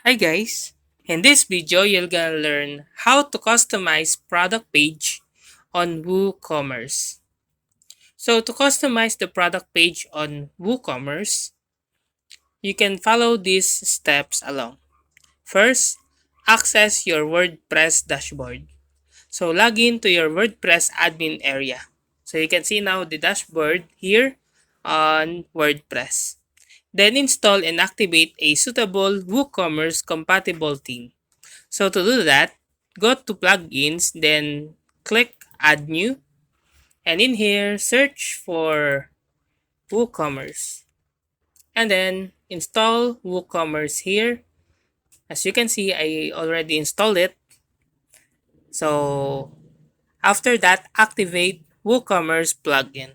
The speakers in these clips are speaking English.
Hi guys! In this video, you're gonna learn how to customize product page on WooCommerce. So to customize the product page on WooCommerce, you can follow these steps along. First, access your WordPress dashboard. So log in to your WordPress admin area. So you can see now the dashboard here on WordPress. Then install and activate a suitable WooCommerce-compatible theme. So to do that, go to plugins, then click add new, and in here search for WooCommerce, and then install WooCommerce here. As you can see, I already installed it. So after that, activate WooCommerce plugin.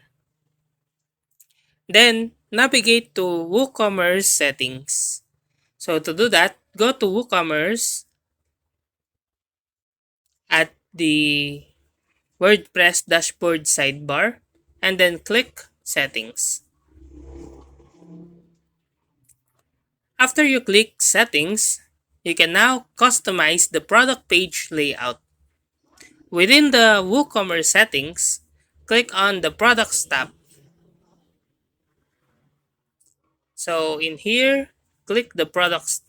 Then navigate to WooCommerce settings. So to do that, go to WooCommerce at the WordPress dashboard sidebar, and then click Settings. After you click Settings, you can now customize the product page layout. Within the WooCommerce settings, click on the Products tab. So in here, click the Products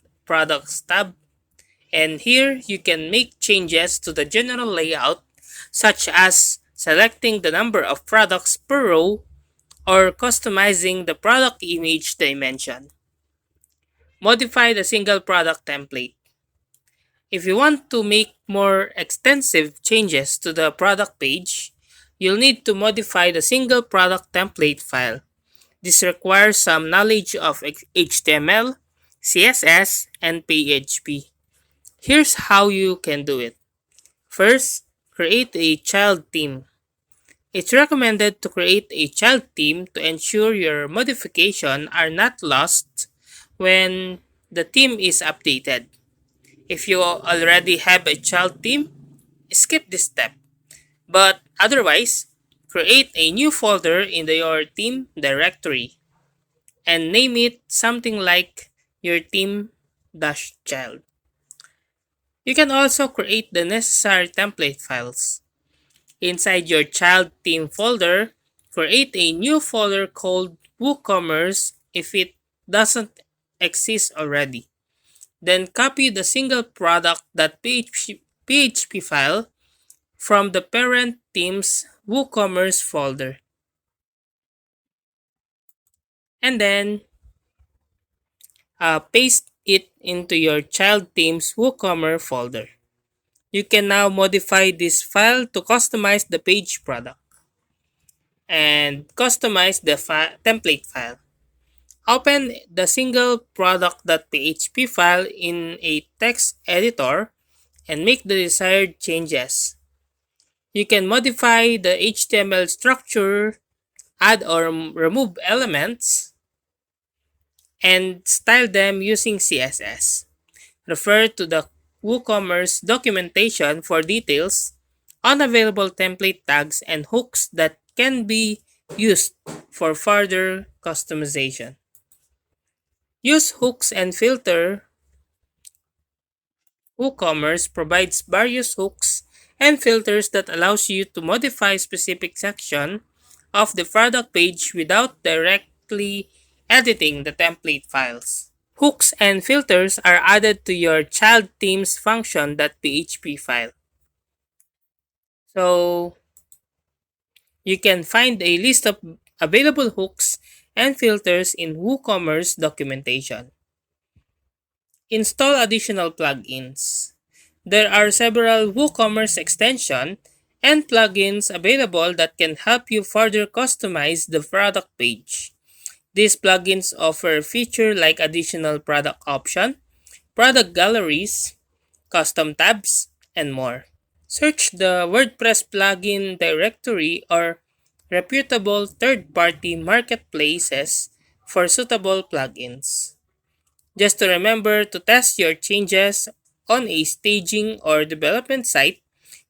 tab, and here you can make changes to the general layout, such as selecting the number of products per row or customizing the product image dimension. Modify the single product template. If you want to make more extensive changes to the product page, you'll need to modify the single product template file. This requires some knowledge of HTML, CSS, and PHP. Here's how you can do it. First, create a child theme. It's recommended to create a child theme to ensure your modifications are not lost when the theme is updated. If you already have a child theme, skip this step. But otherwise, create a new folder in your theme directory and name it something like your theme-child. You can also create the necessary template files. Inside your child theme folder, create a new folder called WooCommerce if it doesn't exist already. Then copy the single product.php file from the parent theme's WooCommerce folder. And then paste it into your child theme's WooCommerce folder. You can now modify this file to customize the page product and customize the template file. Open the single product.php file in a text editor and make the desired changes. You can modify the HTML structure, add or remove elements, and style them using CSS. Refer to the WooCommerce documentation for details on available template tags and hooks that can be used for further customization. Use hooks and filter. WooCommerce provides various hooks and filters that allows you to modify specific section of the product page without directly editing the template files. Hooks and filters are added to your child themes function.php file. So you can find a list of available hooks and filters in WooCommerce documentation. Install additional plugins. There are several WooCommerce extensions and plugins available that can help you further customize the product page. These plugins offer features like additional product option, product galleries, custom tabs, and more. Search the WordPress plugin directory or reputable third-party marketplaces for suitable plugins. Just to remember to test your changes on a staging or development site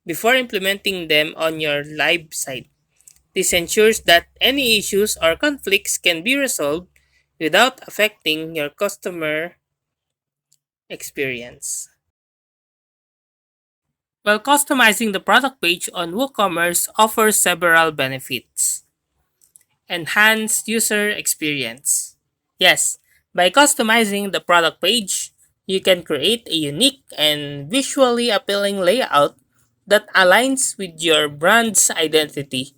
before implementing them on your live site. This ensures that any issues or conflicts can be resolved without affecting your customer experience. While customizing the product page on WooCommerce offers several benefits. Enhanced user experience. Yes, by customizing the product page, you can create a unique and visually appealing layout that aligns with your brand's identity.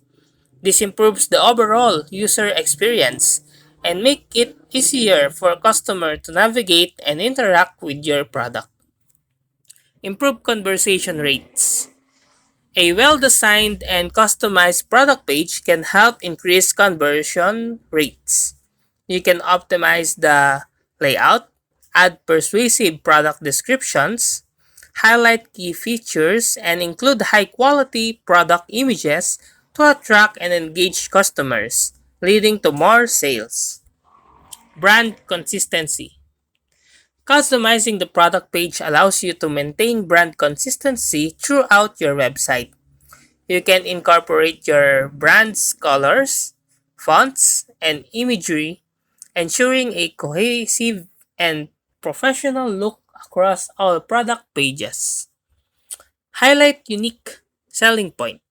This improves the overall user experience and make it easier for customer to navigate and interact with your product. Improve conversion rates. A well-designed and customized product page can help increase conversion rates. You can optimize the layout, add persuasive product descriptions, highlight key features, and include high-quality product images to attract and engage customers, leading to more sales. Brand consistency. Customizing the product page allows you to maintain brand consistency throughout your website. You can incorporate your brand's colors, fonts, and imagery, ensuring a cohesive and professional look across all product pages. Highlight unique selling point.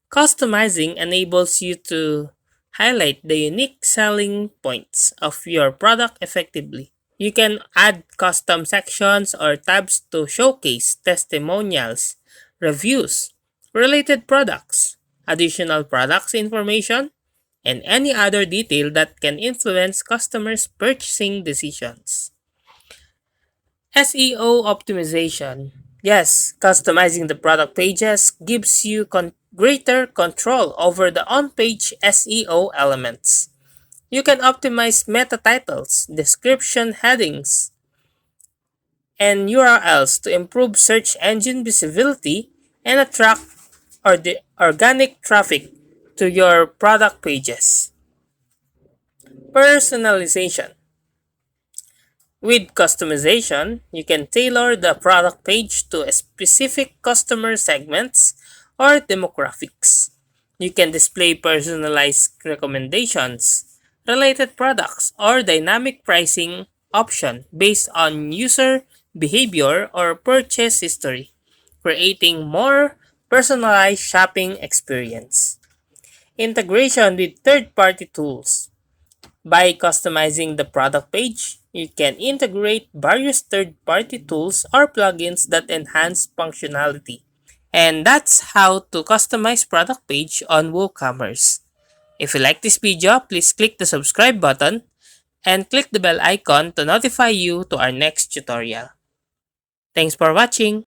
Customizing enables you to highlight the unique selling points of your product effectively. You can add custom sections or tabs to showcase testimonials, reviews, related products, additional products information, and any other detail that can influence customers' purchasing decisions. SEO optimization. Yes, customizing the product pages gives you greater control over the on-page SEO elements. You can optimize meta titles, description headings, and URLs to improve search engine visibility and attract organic traffic to your product pages. Personalization. With customization, you can tailor the product page to a specific customer segments or demographics. You can display personalized recommendations, related products, or dynamic pricing option based on user behavior or purchase history, creating more personalized shopping experience. Integration with third-party tools. By customizing the product page, you can integrate various third-party tools or plugins that enhance functionality. And that's how to customize product page on WooCommerce. If you like this video, please click the subscribe button and click the bell icon to notify you to our next tutorial. Thanks for watching!